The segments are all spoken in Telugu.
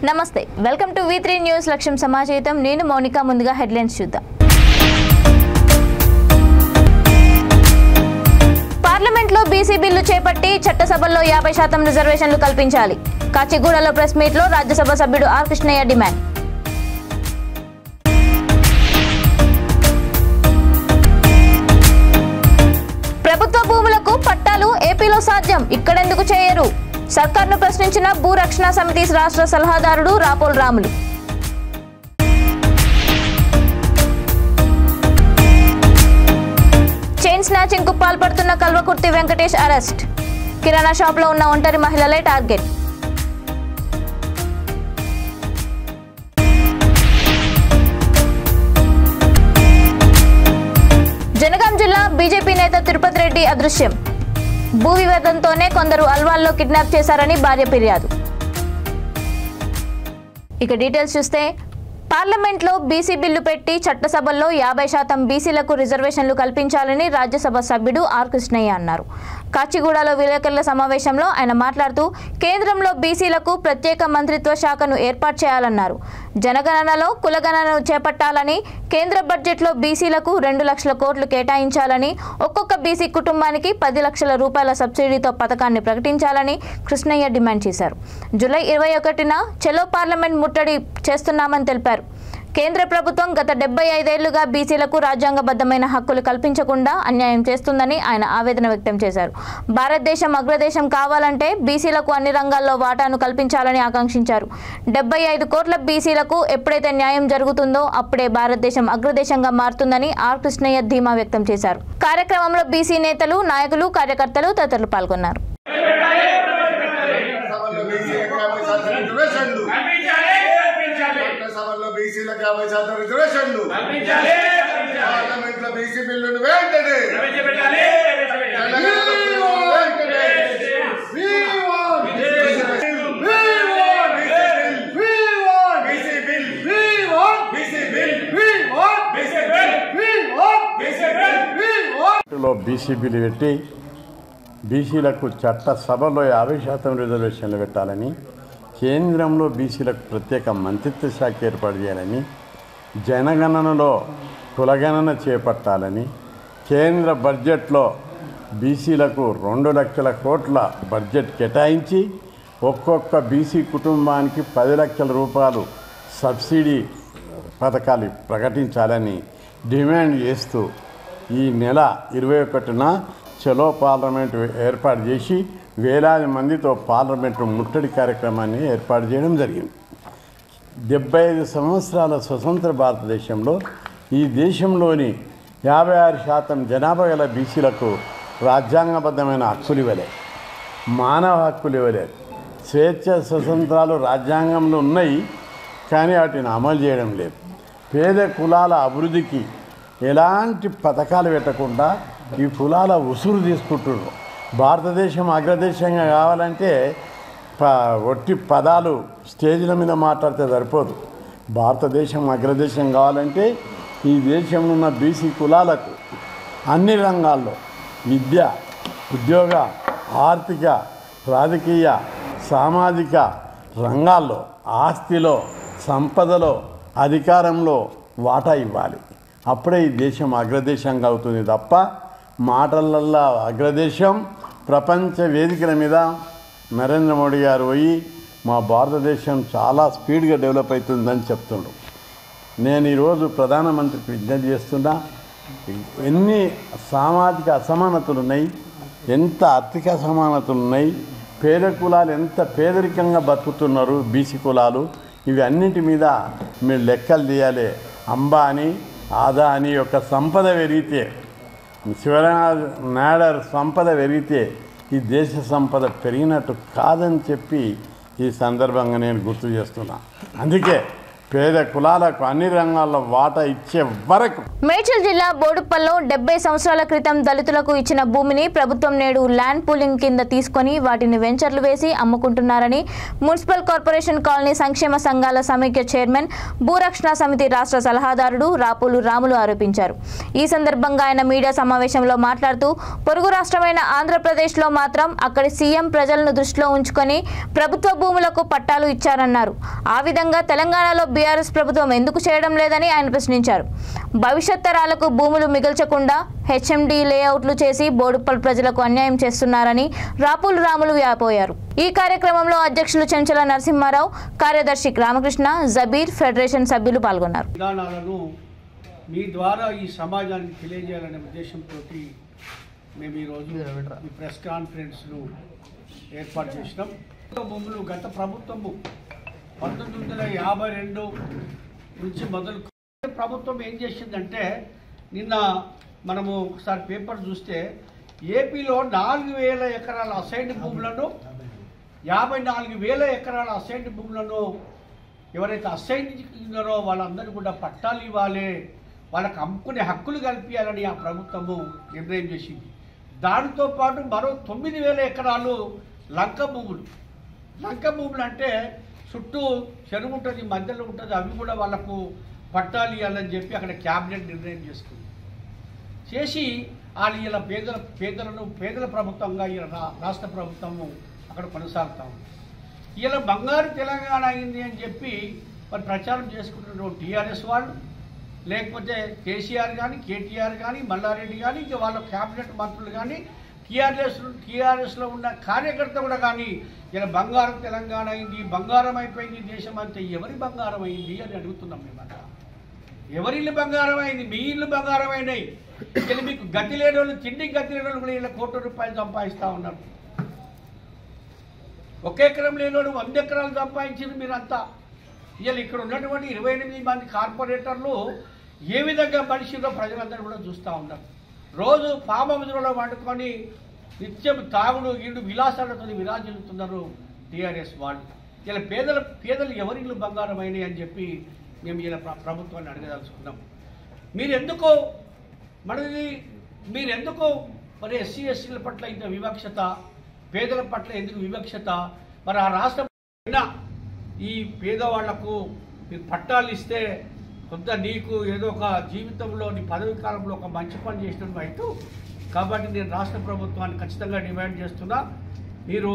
నమస్తే వెల్కమ్ టు V3 న్యూస్ లక్ష్యం సమాజేతం నేను మౌనిక ముందుగా హెడ్లైన్స్ చూద్దాం పార్లమెంట్ లో బీసీ బిల్లు చేపట్టి చట్టసభల్లో 50% రిజర్వేషన్లు కల్పించాలి కాచిగూడలో ప్రెస్ మీట్ లో రాజ్యసభ సభ్యుడు ఆర్ కృష్ణయ్య డిమాండ్ ప్రభుత్వ భూములకు పట్టాలు ఏపీలో సాధ్యం ఇక్కడెందుకు చేయరు సర్కార్ను ప్రశ్నించిన భూరక్షణ సమితి రాష్ట్ర సలహాదారుడు రాపోల్ రాములు చైన్ స్నాచింగ్ కు పాల్పడుతున్న కల్వకుర్తి వెంకటేష్ అరెస్ట్ కిరాణా షాప్ లో ఉన్న ఒంటరి మహిళలే టార్గెట్ జనగాం జిల్లా బీజేపీ నేత తిరుపతి రెడ్డి అదృశ్యం భూ వివాదంతోనే కొందరు అల్వాల్లో కిడ్నాప్ చేశారని భార్య ఫిర్యాదు ఇక డీటెయిల్స్ చూస్తే పార్లమెంట్లో బీసీ బిల్లు పెట్టి చట్టసభల్లో 50% బీసీలకు రిజర్వేషన్లు కల్పించాలని రాజ్యసభ సభ్యుడు ఆర్ కృష్ణయ్య అన్నారు కాచిగూడలో విలేకరుల సమావేశంలో ఆయన మాట్లాడుతూ కేంద్రంలో బీసీలకు ప్రత్యేక మంత్రిత్వ శాఖను ఏర్పాటు చేయాలన్నారు జనగణనలో కులగణనను చేపట్టాలని కేంద్ర బడ్జెట్లో బీసీలకు 2 లక్షల కోట్లు కేటాయించాలని ఒక్కొక్క బీసీ కుటుంబానికి 10 లక్షల రూపాయల సబ్సిడీతో పథకాన్ని ప్రకటించాలని కృష్ణయ్య డిమాండ్ చేశారు జూలై 21న చలో పార్లమెంట్ ముట్టడి చేస్తున్నామని తెలిపారు కేంద్ర ప్రభుత్వం గత 75 ఏళ్లుగా బీసీలకు రాజ్యాంగబద్ధమైన హక్కులు కల్పించకుండా అన్యాయం చేస్తుందని ఆయన ఆవేదన వ్యక్తం చేశారు భారతదేశం అగ్రదేశం కావాలంటే బీసీలకు అన్ని రంగాల్లో వాటాను కల్పించాలని ఆకాంక్షించారు 75 కోట్ల బీసీలకు ఎప్పుడైతే న్యాయం జరుగుతుందో అప్పుడే భారతదేశం అగ్రదేశంగా మారుతుందని ఆర్ కృష్ణయ్య ధీమా వ్యక్తం చేశారు కార్యక్రమంలో బీసీ నేతలు నాయకులు కార్యకర్తలు తదితరులు పాల్గొన్నారు బీసీలకు 50% రిజర్వేషన్లు పార్లమెంట్లో బీసీ బిల్లును వెంటనే బీసీ బిల్లు పెట్టి బీసీలకు చట్టసభలో 50% రిజర్వేషన్లు పెట్టాలని కేంద్రంలో బీసీలకు ప్రత్యేక మంత్రిత్వ శాఖ ఏర్పాటు చేయాలని జనగణనలో కులగణన చేపట్టాలని కేంద్ర బడ్జెట్లో బీసీలకు 2 లక్షల కోట్ల బడ్జెట్ కేటాయించి ఒక్కొక్క బీసీ కుటుంబానికి 10 లక్షల రూపాయలు సబ్సిడీ పథకాలు ప్రకటించాలని డిమాండ్ చేస్తూ ఈ నెల 21న చలో పార్లమెంట్ ఏర్పాటు చేసి వేలాది మందితో పార్లమెంటు ముట్టడి కార్యక్రమాన్ని ఏర్పాటు చేయడం జరిగింది 75 సంవత్సరాల స్వతంత్ర భారతదేశంలో ఈ దేశంలోని 56% జనాభా గల బీసీలకు రాజ్యాంగబద్ధమైన హక్కులు ఇవ్వలేదు మానవ హక్కులు ఇవ్వలేదు స్వేచ్ఛ స్వతంత్రాలు రాజ్యాంగంలో ఉన్నాయి కానీ వాటిని అమలు చేయడం లేదు పేద కులాల అభివృద్ధికి ఎలాంటి పథకాలు పెట్టకుండా ఈ కులాల ఉసురు తీసుకుంటున్నారు భారతదేశం అగ్రదేశంగా కావాలంటే ఒట్టి పదాలు స్టేజ్ల మీద మాట్లాడితే సరిపోదు భారతదేశం అగ్రదేశం కావాలంటే ఈ దేశంలో ఉన్న బీసీ కులాలకు అన్ని రంగాల్లో విద్య ఉద్యోగ ఆర్థిక రాజకీయ సామాజిక రంగాల్లో ఆస్తిలో సంపదలో అధికారంలో వాటా ఇవ్వాలి అప్పుడే ఈ దేశం అగ్రదేశంగా అవుతుంది తప్ప మాటలల్లో అగ్రదేశం ప్రపంచ వేదికల మీద నరేంద్ర మోడీ గారు పోయి మా భారతదేశం చాలా స్పీడ్గా డెవలప్ అవుతుందని చెప్తుండ్రు నేను ఈరోజు ప్రధానమంత్రికి విజ్ఞప్తి చేస్తున్నా ఎన్ని సామాజిక అసమానతలు ఉన్నాయి ఎంత ఆర్థిక అసమానతలు ఉన్నాయి పేద కులాలు ఎంత పేదరికంగా బతుకుతున్నారు బీసీ కులాలు ఇవి అన్నింటి మీద మీరు లెక్కలు తీయాలి అంబానీ ఆదాని యొక్క సంపద పెరిగితే శివనాథ్ నాడర్ సంపద పెరిగితే ఈ దేశ సంపద పెరిగినట్టు కాదని చెప్పి ఈ సందర్భంగా నేను గుర్తు చేస్తున్నా అందుకే పేద కులాలకు అన్ని రంగాల్లో వాటా ఇచ్చే వరకు. మేడ్చల్ జిల్లా బోడుప్పల్లో 70 సంవత్సరాల క్రితం దళితులకు ఇచ్చిన భూమిని ప్రభుత్వం నేడు ల్యాండ్ పూలింగ్ కింద తీసుకొని వాటిని వెంచర్లు వేసి అమ్ముకుంటున్నారని మున్సిపల్ కార్పొరేషన్ కాలనీ సంక్షేమ సంఘాల సమైక్య చైర్మన్ భూరక్షణ సమితి రాష్ట్ర సలహాదారుడు రాపులు రాములు ఆరోపించారు. ఈ సందర్భంగా ఆయన మీడియా సమావేశంలో మాట్లాడుతూ పొరుగు రాష్ట్రమైన ఆంధ్రప్రదేశ్లో మాత్రం అక్కడి సీఎం ప్రజలను దృష్టిలో ఉంచుకొని ప్రభుత్వ భూములకు పట్టాలు ఇచ్చారన్నారు. ఆ విధంగా తెలంగాణలో బీఆర్ఎస్ ప్రభుత్వం ఎందుకు చేయడం లేదని ఆయన ప్రశ్నించారు. భవిష్యత్ తరాలకు భూములు మిగల్చకుండా హెచ్ఎండి లేఅవుట్లు చేసి బోడుప్పల్ ప్రజలకు అన్యాయం చేస్తున్నారని రాపులు రాములు వ్యాపోయారు. ఈ కార్యక్రమంలో అధ్యక్షులు చెంచల నరసింహారావు, కార్యదర్శి రామకృష్ణ, జబీర్, ఫెడరేషన్ సభ్యులు పాల్గొన్నారు. మీ ద్వారా ఈ సమాజానికి తెలియజేయాలనే ఉద్దేశంతో మేము ఈరోజు ఈ ప్రెస్ కాన్ఫరెన్స్ను ఏర్పాటు చేసినాం. భూములు గత ప్రభుత్వము 1952 నుంచి మొదలు ప్రభుత్వం ఏం చేసిందంటే, నిన్న మనము ఒకసారి పేపర్ చూస్తే ఏపీలో 4,000 ఎకరాల అసైన్డ్ భూములను 54,000 ఎకరాల అసైన్డ్ భూములను ఎవరైతే అసైన్ ఉన్నారో వాళ్ళందరూ కూడా పట్టాలు ఇవ్వాలి, వాళ్ళకి అమ్ముకునే హక్కులు కల్పించాలని ఆ ప్రభుత్వము నిర్ణయం చేసింది. దానితో పాటు మరో 9,000 ఎకరాలు లంక భూములు. లంక భూములు అంటే చుట్టూ చెరువు ఉంటుంది, మధ్యలో ఉంటుంది, అవి కూడా వాళ్ళకు పట్టాలు ఇవ్వాలని చెప్పి అక్కడ క్యాబినెట్ నిర్ణయం చేసుకుంది. చేసి వాళ్ళు ఇలా పేదల ప్రభుత్వంగా ఇలా రాష్ట్ర ప్రభుత్వము అక్కడ కొనసాగుతూ ఉంది. ఇలా బంగారు తెలంగాణ అయింది అని చెప్పి మరి ప్రచారం చేసుకుంటున్న టీఆర్ఎస్ వాళ్ళు, లేకపోతే కేసీఆర్ కానీ, కేటీఆర్ కానీ, మల్లారెడ్డి కానీ, ఇంకా వాళ్ళ క్యాబినెట్ మంత్రులు కానీ, టీఆర్ఎస్లో ఉన్న కార్యకర్త కూడా కానీ ఇలా బంగారం తెలంగాణ అయింది, బంగారం అయిపోయింది దేశం అంతే. ఎవరి బంగారం అయింది అని అడుగుతున్నాం మేము. అక్కడ ఎవరి ఇల్లు బంగారం అయింది? మీ ఇల్లు బంగారం అయినాయి. ఇలా మీకు గతి లేని వాళ్ళు, తిండి గతి లేని వాళ్ళు కూడా ఇలా ₹1,00,00,000 సంపాదిస్తూ ఉన్నారు. 1 ఎకరం లేని వాళ్ళు 100 ఎకరాలు సంపాదించింది మీరంతా. ఇలా ఇక్కడ ఉన్నటువంటి 28 మంది కార్పొరేటర్లు ఏ విధంగా మనిషిలో ప్రజలందరూ కూడా చూస్తూ ఉన్నారు. రోజు ఫామ్ హౌస్లో వండుకొని నిత్యం తాగుడు గీడు విలాసాలతో విరాజిల్లుతున్నారు టీఆర్ఎస్ వాళ్ళు. ఇలా పేదలు ఎవరిళ్ళు బంగారం అయినాయి అని చెప్పి మేము ఇలా ప్రభుత్వాన్ని అడగదలుచుకున్నాం. మీరెందుకు మరి ఎస్సీ ఎస్టీల పట్ల ఇంత వివక్షత, పేదల పట్ల ఎందుకు వివక్షత? మరి ఆ రాష్ట్రం ఈ పేదవాళ్లకు మీరు పట్టాలు ఇస్తే కొంత నీకు ఏదో ఒక జీవితంలో నీ పదవి కాలంలో ఒక మంచి పని చేసినట్టు అయితే, కాబట్టి నేను రాష్ట్ర ప్రభుత్వాన్ని ఖచ్చితంగా డిమాండ్ చేస్తున్నా, మీరు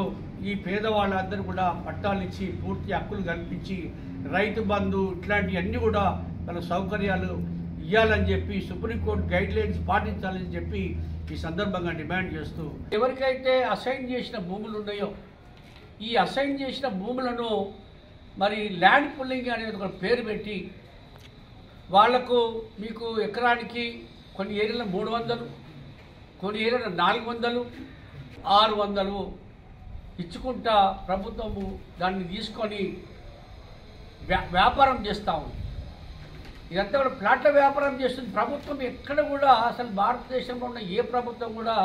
ఈ పేదవాళ్ళందరూ కూడా పట్టాలు ఇచ్చి పూర్తి హక్కులు కల్పించి రైతు బంధు ఇట్లాంటివన్నీ కూడా వాళ్ళ సౌకర్యాలు ఇవ్వాలని చెప్పి సుప్రీంకోర్టు గైడ్లైన్స్ పాటించాలని చెప్పి ఈ సందర్భంగా డిమాండ్ చేస్తూ, ఎవరికైతే అసైన్ చేసిన భూములు ఉన్నాయో ఈ అసైన్ చేసిన భూములను మరి ల్యాండ్ పుల్లింగ్ అనేది ఒక పేరు పెట్టి వాళ్లకు మీకు ఎకరానికి కొన్ని ఏరియాలో 300, కొన్ని ఏరియాలో 400, 600 ఇచ్చుకుంటా ప్రభుత్వము దాన్ని తీసుకొని వ్యాపారం చేస్తూ ఉంది. ఇదంతా కూడా ప్లాట్ల వ్యాపారం చేస్తుంది ప్రభుత్వం. ఎక్కడ కూడా అసలు భారతదేశంలో ఉన్న ఏ ప్రభుత్వం కూడా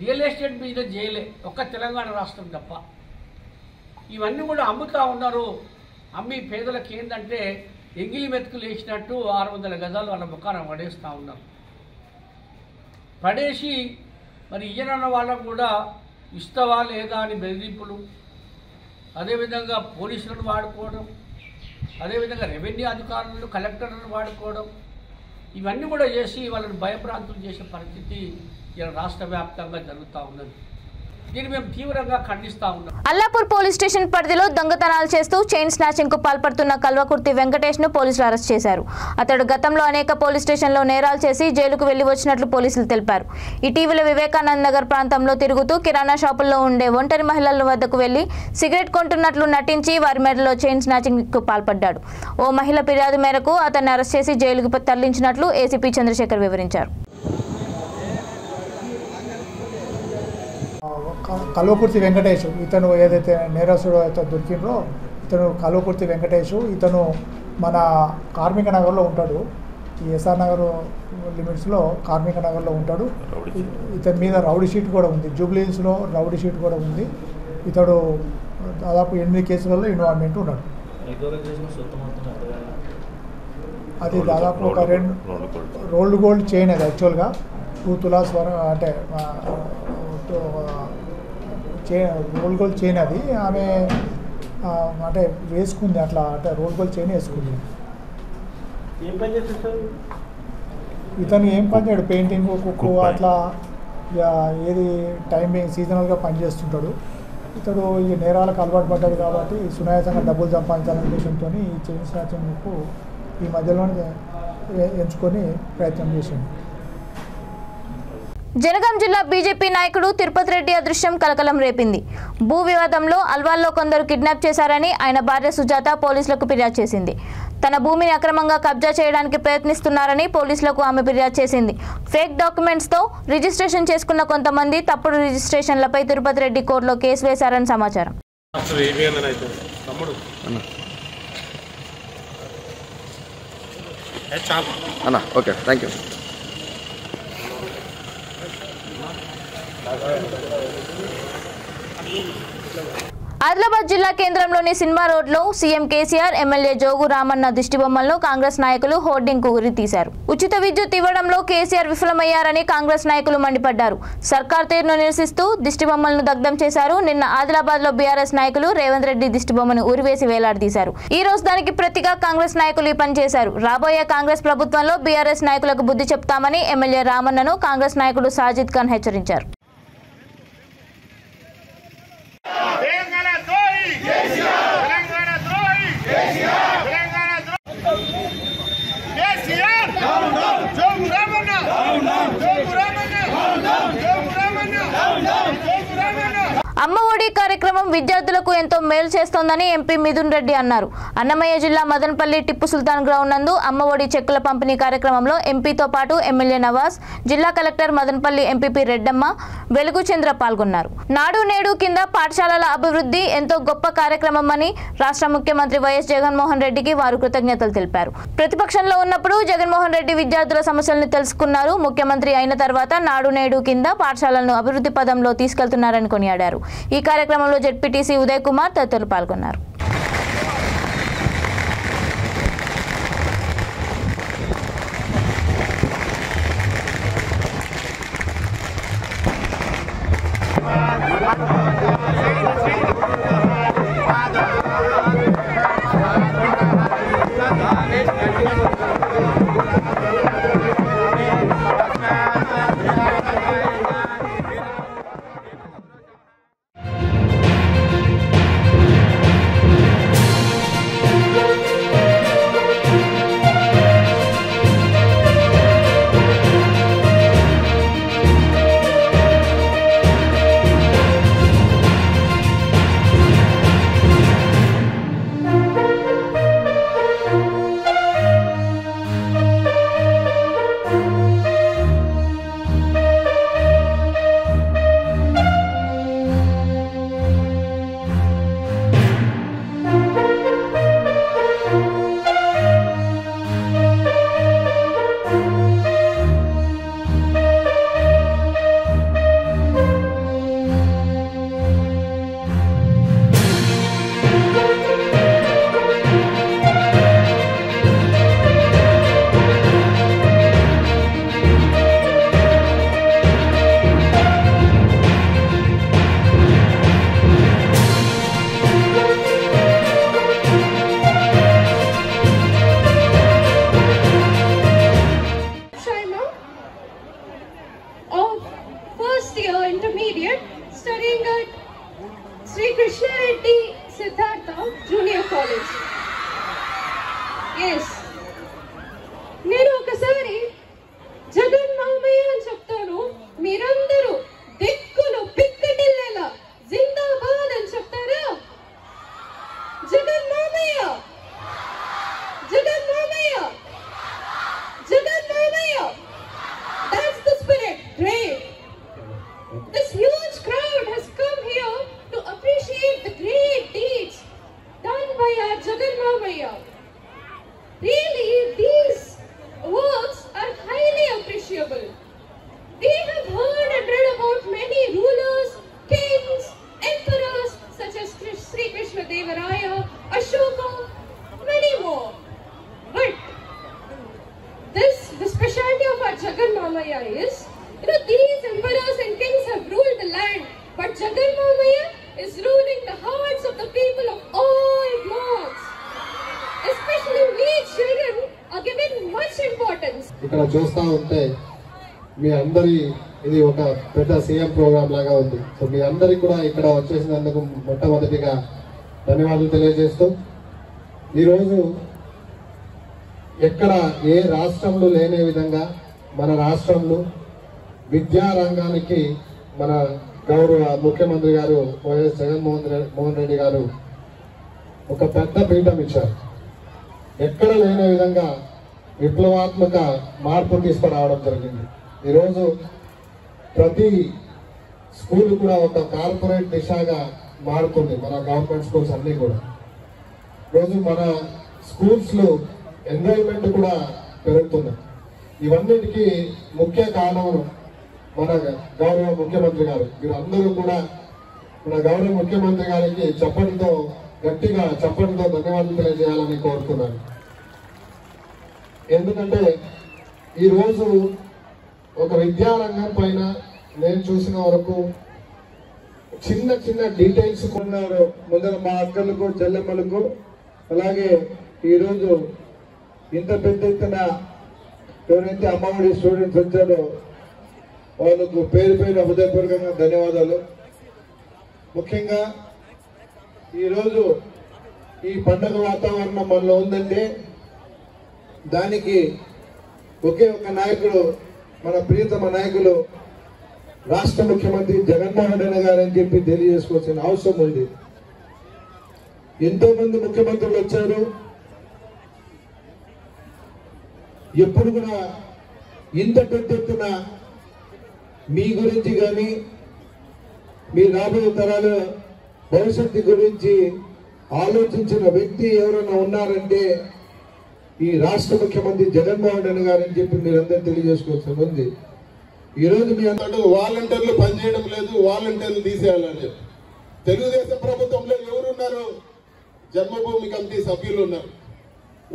రియల్ ఎస్టేట్ బిజినెస్ చేయలే, ఒక్క తెలంగాణ రాష్ట్రం తప్ప. ఇవన్నీ కూడా అమ్ముతూ ఉన్నారు. అమ్మి పేదలకు ఏంటంటే ఎంగిలి మెతుకులు వేసినట్టు 600 గజాలు వాళ్ళ ముఖాన పడేస్తూ ఉన్నారు. పడేసి మరి ఇయ్యనన్న వాళ్ళకు కూడా ఇస్తావా లేదా అని బెదిరింపులు, అదేవిధంగా పోలీసులను వాడుకోవడం, అదేవిధంగా రెవెన్యూ అధికారులను, కలెక్టర్లను వాడుకోవడం, ఇవన్నీ కూడా చేసి వాళ్ళని భయభ్రాంతులు చేసే పరిస్థితి ఇలా రాష్ట్ర వ్యాప్తంగా జరుగుతూ ఉన్నది. దీన్ని మేము తీవ్రంగా ఖండిస్తా ఉన్నాం. అల్లాపూర్ పోలీస్ స్టేషన్ పరిధిలో దొంగతనాలు చేస్తూ చైన్ స్నాచింగ్ కు పాల్పడుతున్న కల్వకుర్తి వెంకటేష్ ను పోలీసులు అరెస్ట్ చేశారు. అతడు గతంలో అనేక పోలీస్ స్టేషన్లో నేరాలు చేసి జైలుకు వెళ్లి వచ్చినట్లు పోలీసులు తెలిపారు. ఇటీవల వివేకానంద నగర్ ప్రాంతంలో తిరుగుతూ కిరాణా షాపుల్లో ఉండే ఒంటరి మహిళల వద్దకు వెళ్లి సిగరెట్ కొంటున్నట్లు నటించి వారి మెడలో చైన్ స్నాచింగ్ కు పాల్పడ్డాడు. ఓ మహిళ ఫిర్యాదు మేరకు అతన్ని అరెస్ట్ చేసి జైలుకు తరలించినట్లు ఏసీపీ చంద్రశేఖర్ వివరించారు. కల్వకుర్తి వెంకటేష్ ఇతను ఏదైతే నేరస్తుడు అయితే దొరికిందో ఇతను కల్వకుర్తి వెంకటేష్, ఇతను మన కార్మిక నగర్లో ఉంటాడు. ఈ ఎస్ఆర్ నగర్ లిమిట్స్లో కార్మిక నగర్లో ఉంటాడు. ఇతని మీద రౌడీ షీట్ కూడా ఉంది, జూబ్లీహిల్స్లో రౌడీ షీట్ కూడా ఉంది. ఇతడు దాదాపు 8 కేసులలో ఇన్వాల్వ్మెంట్ ఉన్నాడు. అది దాదాపు ఒక రోల్డ్ గోల్డ్ చైన్ అది యాక్చువల్గా 2 తులాస్ అంటే రోల్డ్ గోల్డ్ చైన్ అది ఆమె అంటే వేసుకుంది అట్లా అంటే రోల్డ్ గోల్డ్ చైన్ వేసుకుంది. ఇతను ఏం పని చేయడు, పెయింటింగ్ కుక్కు అట్లా ఏది టైం సీజనల్గా పనిచేస్తుంటాడు. ఇతడు ఈ నేరాలకు అలవాటు పడ్డాడు కాబట్టి సునాయాసంగా డబ్బులు సంపాదించాలనే ఉద్దేశంతో ఈ చైన్ స్నాచింగ్కు ఈ మధ్యలోనే ఎంచుకొని ప్రయత్నం చేసింది. జనగాం జిల్లా బీజేపీ నాయకుడు తిరుపతి రెడ్డి అదృశ్యం కలకలం రేపింది. భూ వివాదంలో అల్వాల్లో కొందరు కిడ్నాప్ చేశారని ఆయన భార్య సుజాత పోలీసులకు ఫిర్యాదు చేసింది. తన భూమిని అక్రమంగా కబ్జా చేయడానికి ప్రయత్నిస్తున్నారని పోలీసులకు ఆమె ఫిర్యాదు చేసింది. ఫేక్ డాక్యుమెంట్స్తో రిజిస్ట్రేషన్ చేసుకున్న కొంతమంది తప్పుడు రిజిస్ట్రేషన్లపై తిరుపతి రెడ్డి కోర్టులో కేసు వేశారని సమాచారం. Okay, thank you. ఆదిలాబాద్ జిల్లా కేంద్రంలోని సినిమా రోడ్లో సీఎం కేసీఆర్, ఎమ్మెల్యే జోగు రామన్న దిష్టిబొమ్మలను కాంగ్రెస్ నాయకులు హోర్డింగ్ కు ఉరి తీశారు. ఉచిత విద్యుత్ ఇవ్వడంలో కేసీఆర్ విఫలమయ్యారని కాంగ్రెస్ నాయకులు మండిపడ్డారు. సర్కార్ తీరును నిరసిస్తూ దిష్టిబొమ్మలను దగ్ధం చేశారు. నిన్న ఆదిలాబాద్ లో బీఆర్ఎస్ నాయకులు రేవంత్ రెడ్డి దిష్టిబొమ్మను ఉరివేసి వేలాడదీశారు. ఈ రోజు దానికి ప్రతిగా కాంగ్రెస్ నాయకులు ఈ పని చేశారు. రాబోయే కాంగ్రెస్ ప్రభుత్వంలో బీఆర్ఎస్ నాయకులకు బుద్ధి చెప్తామని ఎమ్మెల్యే రామన్నను కాంగ్రెస్ నాయకుడు సాజిద్ ఖాన్ హెచ్చరించారు. అమ్మ ఒడి కార్యక్రమం విద్యార్థులకు ఎంతో మేలు చేస్తోందని ఎంపీ మిథున్ రెడ్డి అన్నారు. అన్నమయ్య జిల్లా మదనపల్లి టిప్పు సుల్తాన్ గ్రౌండ్ నందు అమ్మ ఒడి చెక్కుల పంపిణీ కార్యక్రమంలో ఎంపీతో పాటు ఎమ్మెల్యే నవాజ్, జిల్లా కలెక్టర్ మదనపల్లి ఎంపీపీ రెడ్డమ్మ, వెలుగు చంద్ర పాల్గొన్నారు. నాడు నేడు కింద పాఠశాలల అభివృద్ధి ఎంతో గొప్ప కార్యక్రమమని రాష్ట్ర ముఖ్యమంత్రి వైఎస్ జగన్మోహన్ రెడ్డికి వారు కృతజ్ఞతలు తెలిపారు. ప్రతిపక్షంలో ఉన్నప్పుడు జగన్మోహన్ రెడ్డి విద్యార్థుల సమస్యలను తెలుసుకున్నారు. ముఖ్యమంత్రి అయిన తర్వాత నాడు నేడు కింద పాఠశాలలను అభివృద్ధి పదంలో తీసుకెళ్తున్నారని కొనియాడారు. ఈ కార్యక్రమంలో జెడ్పీటీసీ ఉదయ్ కుమార్ తదితరులు పాల్గొన్నారు. Intermediate studying at Sri Krishna Reddy Siddhartha Junior College. Yes. నేను ఒకసారి జగన్ మామయ్య అని చెప్తాను, మీరందరూ దిక్కులు పిక్కటిల్లేలా జిందాబాద్ అని చెప్తారా? జగన్ మామయ్య, జగన్ మామయ్య, జగన్ మామయ్య. That's the spirit. Great. This huge crowd has come here to appreciate the great deeds done by our Jagan Mamaya. Really, these works are highly appreciable. We have heard and read about many rulers, kings, emperors such as Sri Krishna Devaraya, Ashoka, ఇక్కడ చూస్తూ ఉంటే మీ అందరి ఇది ఒక పెద్ద సీఎం ప్రోగ్రామ్ లాగా ఉంది. సో మీ అందరికి కూడా ఇక్కడ వచ్చేసినందుకు మొట్టమొదటిగా ధన్యవాదాలు తెలియజేస్తూ, ఈరోజు ఎక్కడ ఏ రాష్ట్రంలో లేని విధంగా మన రాష్ట్రంలో విద్యా రంగానికి మన గౌరవ ముఖ్యమంత్రి గారు వైఎస్ జగన్మోహన్ రెడ్డి గారు ఒక పెద్ద పీఠం ఇచ్చారు. ఎక్కడ లేని విధంగా విప్లవాత్మక మార్పు తీసుకురావడం జరిగింది. ఈరోజు ప్రతి స్కూల్ కూడా ఒక కార్పొరేట్ దిశగా మారుతుంది. మన గవర్నమెంట్ స్కూల్స్ అన్నీ కూడా ఈరోజు మన స్కూల్స్లో ఎంజాయ్మెంట్ కూడా పెరుగుతుంది. ఇవన్నిటికీ ముఖ్య కారణం మన గౌరవ ముఖ్యమంత్రి గారు. మీరు అందరూ కూడా మన గౌరవ ముఖ్యమంత్రి గారికి గట్టిగా చప్పటితో ధన్యవాదాలు తెలియజేయాలని కోరుతున్నాను. ఎందుకంటే ఈరోజు ఒక విద్యారంగం పైన నేను చూసిన వరకు చిన్న చిన్న డీటెయిల్స్ ఉన్నారు. ముందర మా అక్కలకు చెల్లెమ్మలకు అలాగే ఈరోజు ఇంత పెద్ద ఎత్తున ఎవరైతే అమ్మఒడి స్టూడెంట్స్ వచ్చారో వాళ్ళకు పేరు హృదయపూర్వకంగా ధన్యవాదాలు. ముఖ్యంగా ఈరోజు ఈ పండుగ వాతావరణం మనలో ఉందంటే దానికి ఒకే ఒక నాయకుడు, మన ప్రియతమ నాయకులు రాష్ట్ర ముఖ్యమంత్రి జగన్మోహన్ రెడ్డి గారు అని చెప్పి తెలియజేసుకోవాల్సిన అవసరం ఉంది. ఎంతో మంది ముఖ్యమంత్రులు వచ్చారు, ఎప్పుడు కూడా ఇంత పెద్ద ఎత్తున మీ గురించి కానీ మీ రాబోయే తరాల భవిష్యత్తు గురించి ఆలోచించిన వ్యక్తి ఎవరైనా ఉన్నారంటే ఈ రాష్ట్ర ముఖ్యమంత్రి జగన్మోహన్ రెడ్డి గారు అని చెప్పి మీరందరూ తెలియజేసుకోవాల్సి ఉంది. ఈరోజు మీ అందరూ వాలంటీర్లు పనిచేయడం లేదు, వాలంటీర్లు తీసేయాలని చెప్పి తెలుగుదేశం ప్రభుత్వంలో ఎవరున్నారు? జన్మభూమి కమిటీ సభ్యులు ఉన్నారు.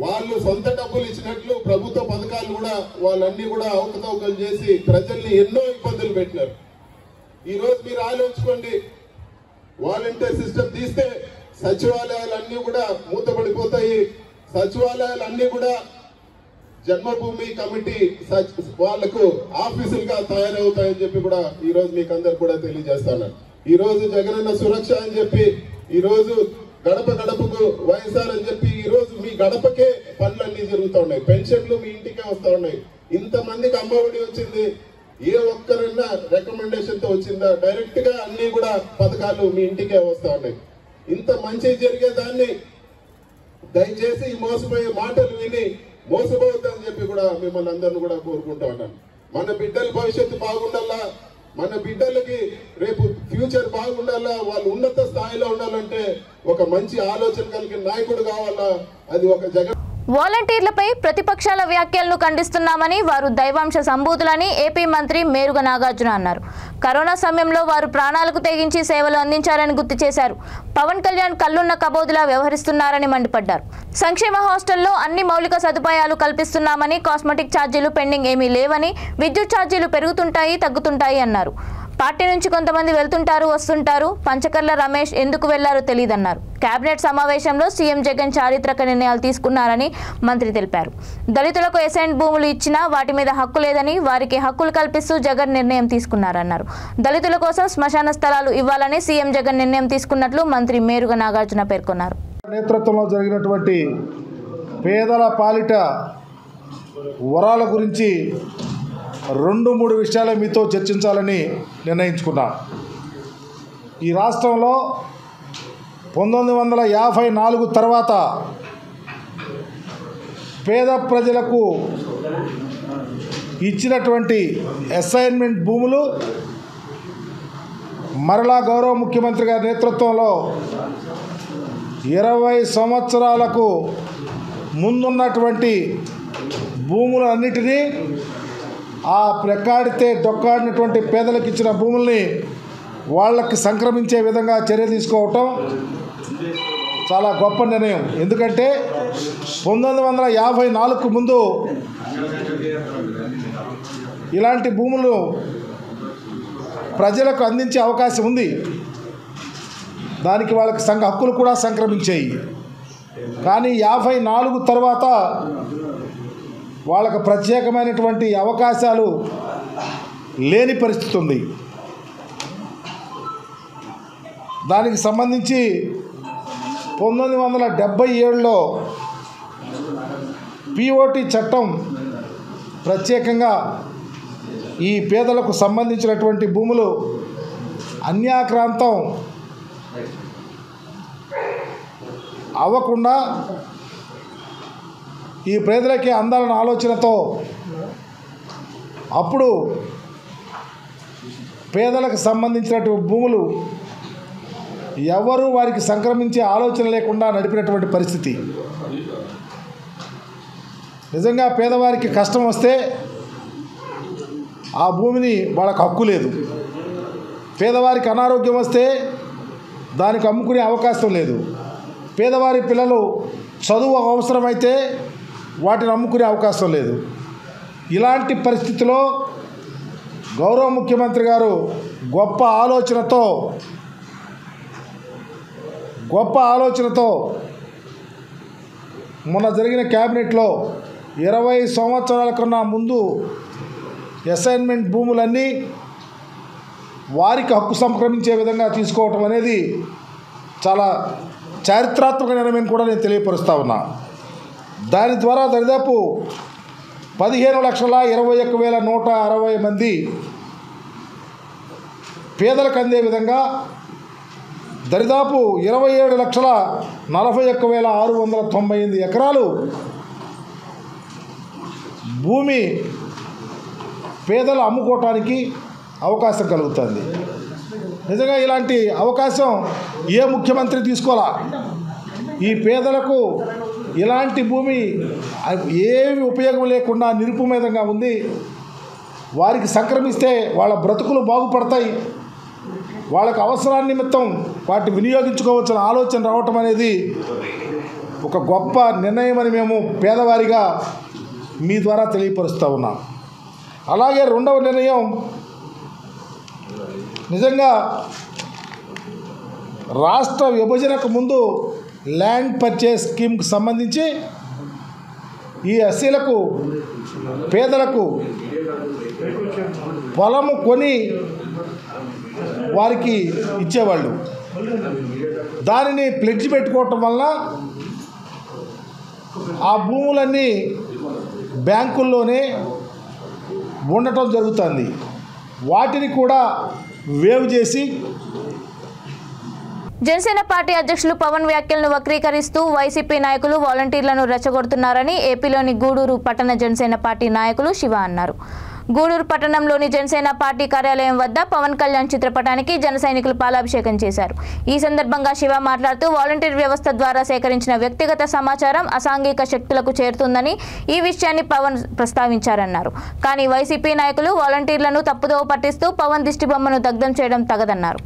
వాళ్ళు సొంత డబ్బులు ఇచ్చినట్లు ప్రభుత్వ పథకాలు కూడా వాళ్ళన్నీ కూడా అవకతవకలు చేసి ప్రజల్ని ఎన్నో ఇబ్బందులు పెట్టినారు. ఈరోజు మీరు ఆలోచించుకోండి, వాలంటీర్ సిస్టమ్ తీస్తే సచివాలయాలన్నీ కూడా మూతపడిపోతాయి. సచివాలయాలన్నీ కూడా జన్మభూమి కమిటీ వాళ్లకు ఆఫీసులుగా తయారవుతాయని చెప్పి కూడా ఈ రోజు మీకు అందరు కూడా తెలియజేస్తాను. ఈ రోజు జగనన్న సురక్ష అని చెప్పి, ఈ రోజు గడప గడపకు వైఎస్ఆర్ అని చెప్పి ఈ రోజు మీ గడపకే పనులన్నీ జరుగుతూ ఉన్నాయి. పెన్షన్లు మీ ఇంటికే వస్తూ ఉన్నాయి. ఇంతమందికి అమ్మఒడి వచ్చింది, ఏ ఒక్కరైనా రికమెండేషన్ తో వచ్చిందా? డైరెక్ట్ గా అన్ని కూడా పథకాలు మీ ఇంటికే వస్తూ ఉన్నాయి. ఇంత మంచి జరిగేదాన్ని దయచేసి ఈ మోసపోయే మాటలు విని మోసపోవద్దని చెప్పి కూడా మిమ్మల్ని అందరిని కూడా కోరుకుంటా ఉన్నాను. మన బిడ్డల భవిష్యత్తు బాగుండాలా, మన బిడ్డలకి రేపు ఫ్యూచర్ బాగుండాలా, వాళ్ళు ఉన్నత స్థాయిలో ఉండాలంటే ఒక మంచి ఆలోచన కలిగిన నాయకుడు కావాలా. అది ఒక జగన్. వాలంటీర్లపై ప్రతిపక్షాల వ్యాఖ్యలను ఖండిస్తున్నామని, వారు దైవాంశ సంభూతులని ఏపీ మంత్రి మేరుగ నాగార్జున అన్నారు. కరోనా సమయంలో వారు ప్రాణాలకు తెగించి సేవలు అందించారని గుర్తు చేశారు. పవన్ కళ్యాణ్ కల్లున్న కబోదులా వ్యవహరిస్తున్నారని మండిపడ్డారు. సంక్షేమ హాస్టల్లో అన్ని మౌలిక సదుపాయాలు కల్పిస్తున్నామని, కాస్మెటిక్ ఛార్జీలు పెండింగ్ ఏమీ లేవని, విద్యుత్ ఛార్జీలు పెరుగుతుంటాయి తగ్గుతుంటాయి అన్నారు. పార్టీ నుంచి కొంతమంది వెళ్తుంటారు వస్తుంటారు, పంచకర్ల రమేష్ ఎందుకు వెళ్లారో తెలియదన్నారు. కేబినెట్ సమావేశంలో సీఎం జగన్ చారిత్రక నిర్ణయాలు తీసుకున్నారని మంత్రి తెలిపారు. దళితులకు ఎసైన్ భూములు ఇచ్చినా వాటి మీద హక్కు లేదని, వారికి హక్కులు కల్పిస్తూ జగన్ నిర్ణయం తీసుకున్నారన్నారు. దళితుల కోసం శ్మశాన స్థలాలు ఇవ్వాలని సీఎం జగన్ నిర్ణయం తీసుకున్నట్లు మంత్రి మేరుగ నాగార్జున పేర్కొన్నారు. నేతృత్వంలో జరిగినటువంటి పేదల పాలిట వరాల గురించి 2-3 విషయాలు మీతో చర్చించాలని నిర్ణయించుకున్నాం. ఈ రాష్ట్రంలో 1954 తర్వాత పేద ప్రజలకు ఇచ్చినటువంటి అసైన్మెంట్ భూములు మరలా గౌరవ ముఖ్యమంత్రి గారి నేతృత్వంలో 20 సంవత్సరాలకు ముందున్నటువంటి భూములన్నిటినీ ఆ ప్రకాడితే డొక్కాడినటువంటి పేదలకు ఇచ్చిన భూముల్ని వాళ్ళకి సంక్రమించే విధంగా చర్య తీసుకోవటం చాలా గొప్ప నిర్ణయం. ఎందుకంటే 1954కు ముందు ఇలాంటి భూములు ప్రజలకు అందించే అవకాశం ఉంది. దానికి వాళ్ళకి హక్కులు కూడా సంక్రమించాయి. కానీ 54 తర్వాత వాళ్ళకు ప్రత్యేకమైనటువంటి అవకాశాలు లేని పరిస్థితి ఉంది. దానికి సంబంధించి 1977లో పిఓటి చట్టం ప్రత్యేకంగా ఈ పేదలకు సంబంధించినటువంటి భూములు అన్యాక్రాంతం అవ్వకుండా ఈ పేదలకి అందాలన్న ఆలోచనతో అప్పుడు పేదలకు సంబంధించినటువంటి భూములు ఎవరు వారికి సంక్రమించే ఆలోచన లేకుండా నడిపినటువంటి పరిస్థితి. నిజంగా పేదవారికి కష్టం వస్తే ఆ భూమిని వాళ్ళకు హక్కు లేదు. పేదవారికి అనారోగ్యం వస్తే దానికి అమ్ముకునే అవకాశం లేదు. పేదవారి పిల్లలు చదువు అవసరమైతే వాటిని అమ్ముకునే అవకాశం లేదు. ఇలాంటి పరిస్థితిలో గౌరవ ముఖ్యమంత్రి గారు గొప్ప ఆలోచనతో మొన్న జరిగిన క్యాబినెట్లో 20 సంవత్సరాల కన్నా ముందు అసైన్మెంట్ భూములన్నీ వారికి హక్కు సంక్రమించే విధంగా తీసుకోవటం అనేది చాలా చారిత్రాత్మక నిర్ణయం కూడా నేను తెలియపరుస్తూ ఉన్నా. దాని ద్వారా దరిదాపు 15,21,160 మంది పేదలకు అందే విధంగా దరిదాపు 27,41,698 ఎకరాలు భూమి పేదలు అమ్ముకోవటానికి అవకాశం కలుగుతుంది. నిజంగా ఇలాంటి అవకాశం ఏ ముఖ్యమంత్రి తీసుకోవాలా? ఈ పేదలకు ఇలాంటి భూమి ఏమి ఉపయోగం లేకుండా నిరుపమేదంగా ఉంది. వారికి సంక్రమిస్తే వాళ్ళ బ్రతుకులు బాగుపడతాయి, వాళ్ళకు అవసరాన్ని నిమిత్తం వాటిని వినియోగించుకోవచ్చిన ఆలోచన రావటం అనేది ఒక గొప్ప నిర్ణయం అని మేము పేదవారిగా మీ ద్వారా తెలియపరుస్తూ ఉన్నాం. అలాగే రెండవ నిర్ణయం, నిజంగా రాష్ట్ర విభజనకు ముందు ల్యాండ్ పర్చేస్ స్కీమ్కి సంబంధించి ఈ ఎస్సీలకు పేదలకు పొలము కొని వారికి ఇచ్చేవాళ్ళు. దానిని ప్లెడ్జ్ పెట్టుకోవటం వల్ల ఆ భూములన్నీ బ్యాంకుల్లోనే ఉండటం జరుగుతుంది. వాటిని కూడా వేవ్ చేసి జనసేన పార్టీ అధ్యక్షులు పవన్ వ్యాఖ్యలను వక్రీకరిస్తూ వైసీపీ నాయకులు వాలంటీర్లను రెచ్చగొడుతున్నారని ఏపీలోని గూడూరు పట్టణ జనసేన పార్టీ నాయకులు శివ అన్నారు. గూడూరు పట్టణంలోని జనసేన పార్టీ కార్యాలయం వద్ద పవన్ కళ్యాణ్ చిత్రపటానికి జన సైనికులు పాలాభిషేకం చేశారు. ఈ సందర్భంగా శివ మాట్లాడుతూ వాలంటీర్ వ్యవస్థ ద్వారా సేకరించిన వ్యక్తిగత సమాచారం అసాంఘిక శక్తులకు చేరుతుందని ఈ విషయాన్ని పవన్ ప్రస్తావించారన్నారు. కానీ వైసీపీ నాయకులు వాలంటీర్లను తప్పుదోవ పట్టిస్తూ పవన్ దిష్టిబొమ్మను దగ్ధం చేయడం తగదన్నారు.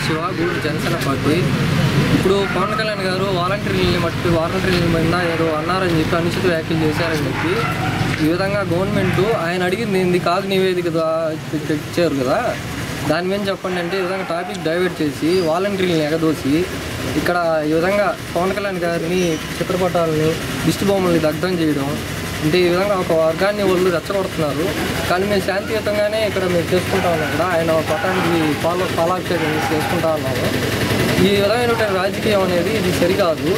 శివ, గూడూరు జనసేన పార్టీ. ఇప్పుడు పవన్ కళ్యాణ్ గారు వాలంటీర్లని మీద ఏదో అన్నారని చెప్పి అనుచిత వ్యాఖ్యలు చేశారని చెప్పి ఈ విధంగా గవర్నమెంట్ ఆయన అడిగింది ఏంది కాదు నివేదిక ఇచ్చారు కదా, దాని మీద చెప్పండి అంటే ఈ విధంగా టాపిక్ డైవర్ట్ చేసి వాలంటీర్లను ఎగదోసి ఇక్కడ ఈ విధంగా పవన్ కళ్యాణ్ గారిని చిత్రపటాలని దిష్టి బొమ్మల్ని దగ్ధం చేయడం అంటే ఈ విధంగా ఒక వర్గాన్ని వాళ్ళు రెచ్చగొడుతున్నారు. కానీ మేము శాంతియుతంగానే ఇక్కడ మేము చేసుకుంటా ఉన్నాం కూడా, ఆయన పట్టానికి పాలాభిషేకం చేసుకుంటా ఉన్నాము. ఈ విధమైనటువంటి రాజకీయం అనేది ఇది సరికాదు.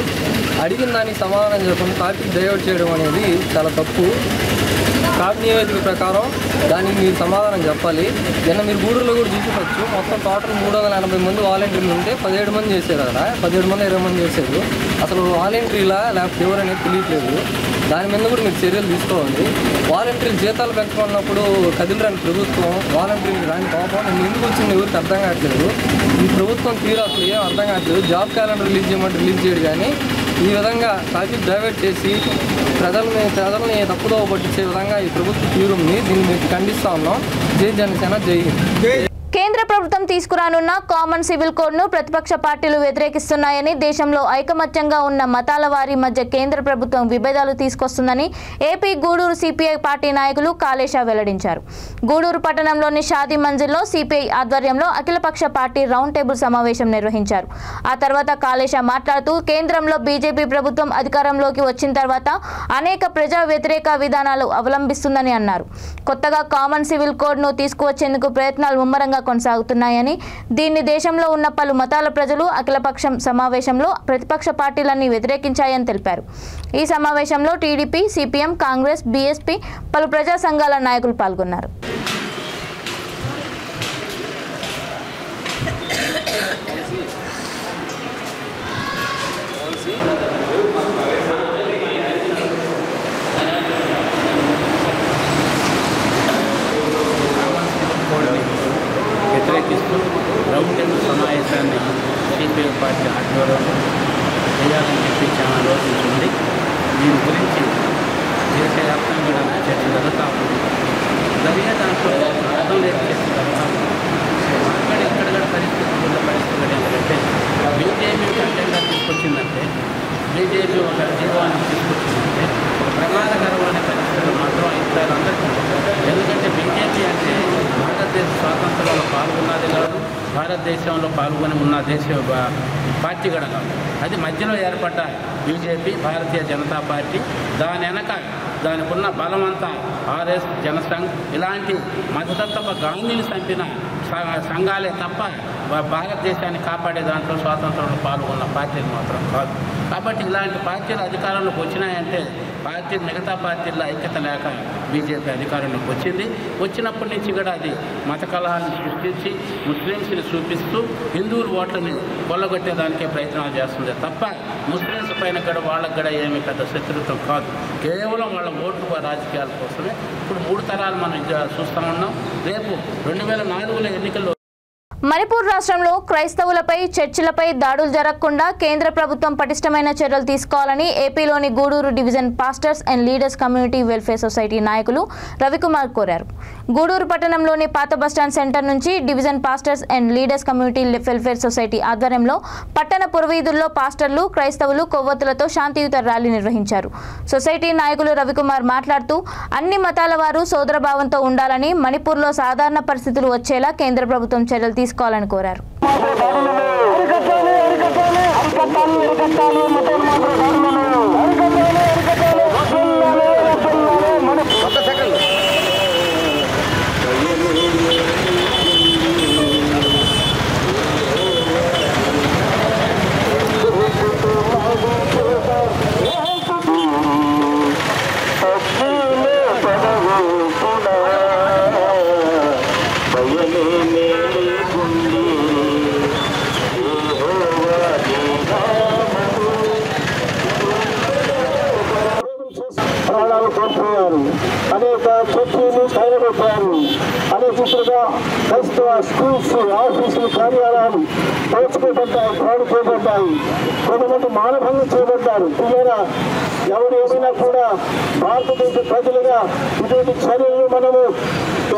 అడిగిన దానికి సమాధానం చెప్పకుండా టాపిక్ డైవర్ట్ చేయడం అనేది చాలా తప్పు. కాపు నివేదిక ప్రకారం దానికి మీరు సమాధానం చెప్పాలి. నిన్న మీరు గూడూరులో కూడా చూసుకోవచ్చు, మొత్తం టోటల్ 380 మంది వాలంటీర్లు ఉంటే 17 మంది చేశారు అక్కడ, 17 మంది 20 మంది చేశారు. అసలు వాలంటీర్లా లేకపోతే ఎవరనేది తెలియట్లేదు. దాని మీద కూడా మీరు చర్యలు తీసుకోవాలి. వాలంటీర్లు జీతాలు పెంచుకున్నప్పుడు కదిలిరాని ప్రభుత్వం వాలంటీర్లు రాని కోపం ఎందుకు వచ్చింది ఎవరికి అర్థం కావట్లేదు. ఈ ప్రభుత్వం తీరు అసలు ఏం అర్థం కావట్లేదు. జాబ్ క్యాలెండర్ రిలీజ్ చేయమంటే రిలీజ్ చేయడు, కానీ ఈ విధంగా టాపిక్ డైవర్ట్ చేసి ప్రజల్ని తప్పుదోవ పట్టించే విధంగా ఈ ప్రభుత్వ తీరుని దీన్ని ఖండిస్తా ఉన్నాం. జై జనసేన, జై హింద్. కేంద్ర ప్రభుత్వం తీసుకురానున్న కామన్ సివిల్ కోడ్ను ప్రతిపక్ష పార్టీలు వ్యతిరేకిస్తున్నాయని, దేశంలో ఐకమత్యంగా ఉన్న మతాల వారి మధ్య కేంద్ర ప్రభుత్వం విభేదాలు తీసుకొస్తుందని ఏపీ గూడూరు సిపిఐ పార్టీ నాయకులు కాళేశ వెల్లడించారు. గూడూరు పట్టణంలోని షాదీ మంజిల్లో సిపిఐ ఆధ్వర్యంలో అఖిలపక్ష పార్టీ రౌండ్ టేబుల్ సమావేశం నిర్వహించారు. ఆ తర్వాత కాళేశ మాట్లాడుతూ కేంద్రంలో బీజేపీ ప్రభుత్వం అధికారంలోకి వచ్చిన తర్వాత అనేక ప్రజా వ్యతిరేక విధానాలు అవలంబిస్తుందని అన్నారు. కొత్తగా కామన్ సివిల్ కోడ్ను తీసుకువచ్చేందుకు ప్రయత్నాలు ముమ్మరంగా కొనసాగుతున్నాయని, దీన్ని దేశంలో ఉన్న పలు మతాల ప్రజలు అఖిలపక్షం సమావేశంలో ప్రతిపక్ష పార్టీలన్నీ వ్యతిరేకించాయని తెలిపారు. ఈ సమావేశంలో టీడీపీ, సిపిఎం, కాంగ్రెస్, బీఎస్పీ, పలు ప్రజా సంఘాల నాయకులు పాల్గొన్నారు. వ్యతిరేకిస్తూ రౌండ్ టేబుల్ సమావేశాన్ని సిపిఐ పార్టీ ఆధ్వర్యంలో చేయాలని చెప్పి చాలా రోజుల నుండి దీని గురించి దేశవ్యాప్తంగా చర్చ జరుగుతూ ఉంది. జరిగే దాంట్లో అర్థం లేని చర్చ జరుగుతూ ఉంది. అక్కడ ఎక్కడ పరిస్థితులు ఏంటంటే బీజేపీ కంటెంట్గా తీసుకొచ్చిందంటే, బీజేపీ ఒక జీవాన్ని తీసుకొచ్చిందంటే ఒక ప్రమాదకరమైన పరిస్థితులు మాత్రం ఇద్దరు అందరికీ. ఎందుకంటే బీజేపీ అంటే భారతదేశ స్వాతంత్రంలో పాల్గొన్నది కాదు, భారతదేశంలో పాల్గొని ఉన్న దేశ పార్టీ కూడా కాదు. అది మధ్యలో ఏర్పడ్డ బీజేపీ, భారతీయ జనతా పార్టీ. దాని వెనక దానికి ఉన్న బలమంతా ఆర్ఎస్, జనసంఘ్ ఇలాంటి మతతత్వ గాంధీని చంపిన సంఘాలే తప్ప భారతదేశాన్ని కాపాడే దాంట్లో స్వాతంత్రంలో పాల్గొన్న పార్టీలు మాత్రం కాదు. కాబట్టి ఇలాంటి పార్టీలు అధికారంలోకి వచ్చినాయంటే పార్టీ మిగతా పార్టీల్లో ఐక్యత లేక బీజేపీ అధికారంలోకి వచ్చింది. వచ్చినప్పటి నుంచి కూడా అది మత కలహాలను సృష్టించి ముస్లిమ్స్ని చూపిస్తూ హిందువుల ఓట్లని కొల్లగొట్టేదానికే ప్రయత్నాలు చేస్తుంది తప్ప ముస్లిమ్స్ పైన కూడా వాళ్ళకు కూడా ఏమీ పెద్ద శత్రుత్వం కాదు. కేవలం వాళ్ళ ఓట్లు రాజకీయాల కోసమే. ఇప్పుడు 3 తరాలు మనం చూస్తూ ఉన్నాం. రేపు 2004 ఎన్నికల్లో మణిపూర్ రాష్ట్రంలో క్రైస్తవులపై, చర్చిలపై దాడులు జరగకుండా కేంద్ర ప్రభుత్వం పటిష్టమైన చర్యలు తీసుకోవాలని ఏపీలోని Gudur division pastors and leaders community welfare society నాయకులు రవికుమార్ కోరారు. గూడూరు పట్టణంలోని పాత బస్టాండ్ సెంటర్ నుంచి division pastors and leaders community welfare society ఆధ్వర్యంలో పట్టణ పురవీధుల్లో పాస్టర్లు, క్రైస్తవులు కొవ్వొత్తులతో శాంతియుత ర్యాలీ నిర్వహించారు. సొసైటీ నాయకులు రవికుమార్ మాట్లాడుతూ అన్ని మతాల వారు సోదరభావంతో ఉండాలని, మణిపూర్లో సాధారణ పరిస్థితులు వచ్చేలా కేంద్ర ప్రభుత్వం చర్యలు తీసుకోవాలని కోరారు. అనేక చర్చలు తయారవుతారు. అనేకగా క్రైస్తవ స్కూల్స్, ఆఫీసులు, కార్యాలయాలు దోచుకోబడ్డాయి, పాడు చేయబడ్డాయి. కొంతమంది మానభంగం చేయబడ్డారు. ఇలా ఎవరు ఏమైనా కూడా భారతదేశ ప్రజలుగా ఇటువంటి చర్యలను మనము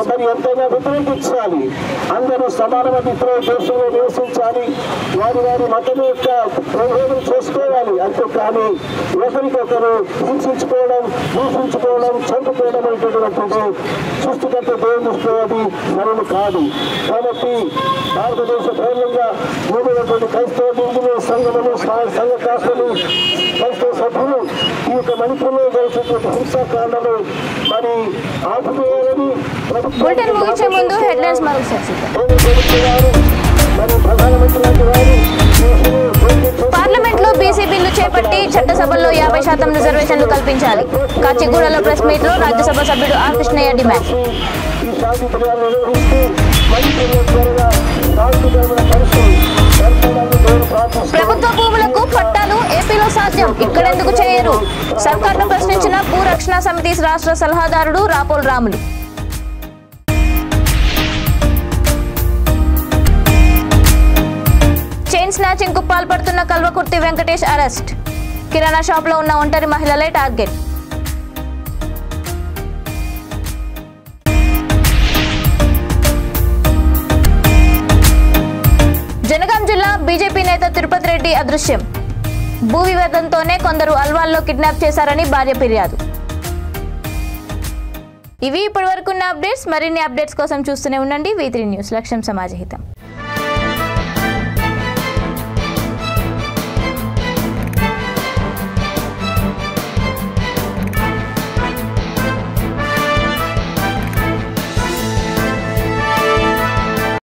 మరి ఎంతైనా వ్యతిరేకించాలి. అందరూ సమానమైన ఇతర దేశంలో నివసించాలి. వారి వారి మతం యొక్క ప్రయోగం చేసుకోవాలి. అంతేకాని ఒకరికొకరు హింసించుకోవడం, దూషించుకోవడం, చంపుకోవడం అనేటటువంటిది సృష్టికర్త దేవుని దృష్టిలో అది సరైన కాదు. కాబట్టి భారతదేశ పౌరులంగా మూడైనటువంటి క్రైస్తవ బిందులు, సంఘములు, సంఘ కాసులు, క్రైస్తవ సభ్యులు ఈ యొక్క మణిపూర్లో జరిగినటువంటి హింసాకాండలు మరి ఆపివేయాలని పార్లమెంట్లో బీసీ బిల్లు చేపట్టి చట్టసభల్లో 50% రిజర్వేషన్లు కల్పించాలి. కాచిగూడలో ప్రెస్ మీట్ లో రాజ్యసభ సభ్యుడు ఆర్ కృష్ణయ్య డిమాండ్. ప్రభుత్వ భూములకు పట్టాలు ఏపీలో సాధ్యం, ఇక్కడెందుకు చేయరు? సర్కార్ను ప్రశ్నించిన భూరక్షణ సమితి రాష్ట్ర సలహాదారుడు రాపోల్ రాములు. చైన్ స్నాచింగ్ కు పాల్పడుతున్న కల్వకుర్తి వెంకటేష్ అరెస్ట్. కిరాణా షాప్ లో ఉన్న ఒంటరి మహిళలే టార్గెట్. బీజేపీ నేత తిరుపతి రెడ్డి అదృశ్యం. భూ వివాదంతోనే కొందరు అల్వాల్లో కిడ్నాప్ చేశారని భార్య ఫిర్యాదు. ఇవి ఇప్పటివరకున్న అప్డేట్స్. మరిన్ని అప్డేట్స్ కోసం చూస్తూనే ఉండండి V3 న్యూస్. లక్ష్యం సమాజహితం.